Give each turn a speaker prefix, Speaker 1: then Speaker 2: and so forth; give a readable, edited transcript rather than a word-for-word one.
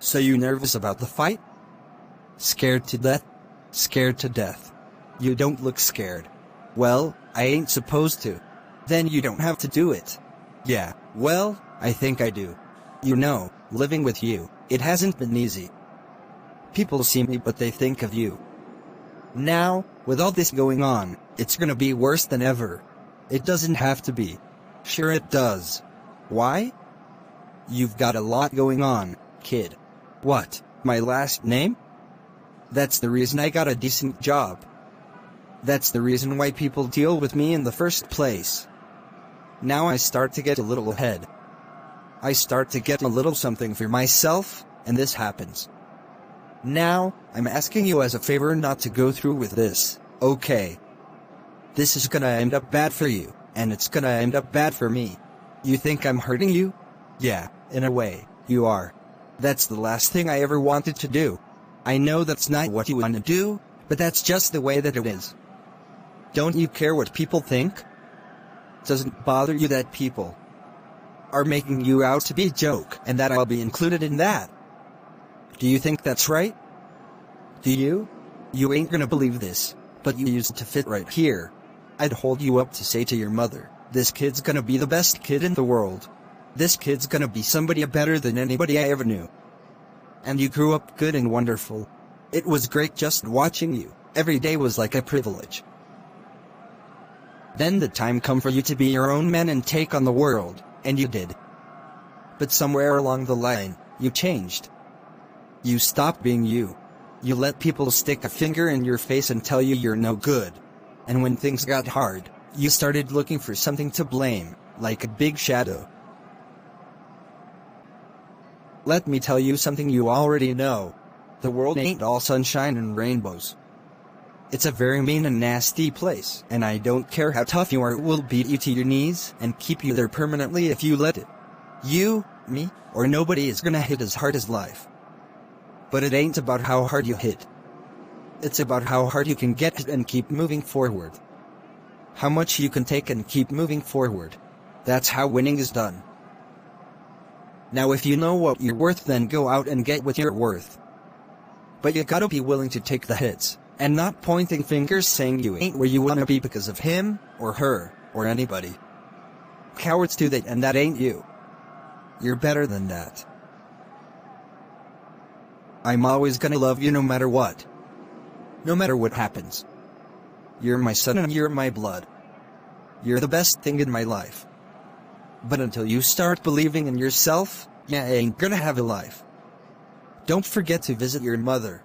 Speaker 1: So you nervous about the fight? Scared to death? Scared to death. You don't look scared. Well, I ain't supposed to. Then you don't have to do it. Yeah, well, I think I do. You know, living with you, it hasn't been easy. People see me but they think of you. Now, with all this going on, it's gonna be worse than ever. It doesn't have to be. Sure it does. Why? You've got a lot going on, kid. What, my last name? That's the reason I got a decent job. That's the reason why people deal with me in the first place. Now I start to get a little ahead. I start to get a little something for myself, and this happens. Now, I'm asking you as a favor not to go through with this, okay? This is gonna end up bad for you, and it's gonna end up bad for me. You think I'm hurting you? Yeah, in a way, you are. That's the last thing I ever wanted to do. I know that's not what you want to do, but that's just the way that it is. Don't you care what people think? Doesn't bother you that people are making you out to be a joke and that I'll be included in that? Do you think that's right? Do you? You ain't gonna believe this, but you used to fit right here. I'd hold you up to say to your mother, this kid's gonna be the best kid in the world. This kid's gonna be somebody better than anybody I ever knew. And you grew up good and wonderful. It was great just watching you. Every day was like a privilege. Then the time come for you to be your own man and take on the world, and you did. But somewhere along the line, you changed. You stopped being you. You let people stick a finger in your face and tell you you're no good. And when things got hard, you started looking for something to blame, like a big shadow. Let me tell you something you already know. The world ain't all sunshine and rainbows. It's a very mean and nasty place, and I don't care how tough you are, it will beat you to your knees and keep you there permanently if you let it. You, me, or nobody is gonna hit as hard as life. But it ain't about how hard you hit. It's about how hard you can get hit and keep moving forward. How much you can take and keep moving forward. That's how winning is done. Now if you know what you're worth, then go out and get what you're worth. But you gotta be willing to take the hits, and not pointing fingers saying you ain't where you wanna be because of him, or her, or anybody. Cowards do that, and that ain't you. You're better than that. I'm always gonna love you no matter what. No matter what happens. You're my son and you're my blood. You're the best thing in my life. But until you start believing in yourself, you ain't gonna have a life. Don't forget to visit your mother.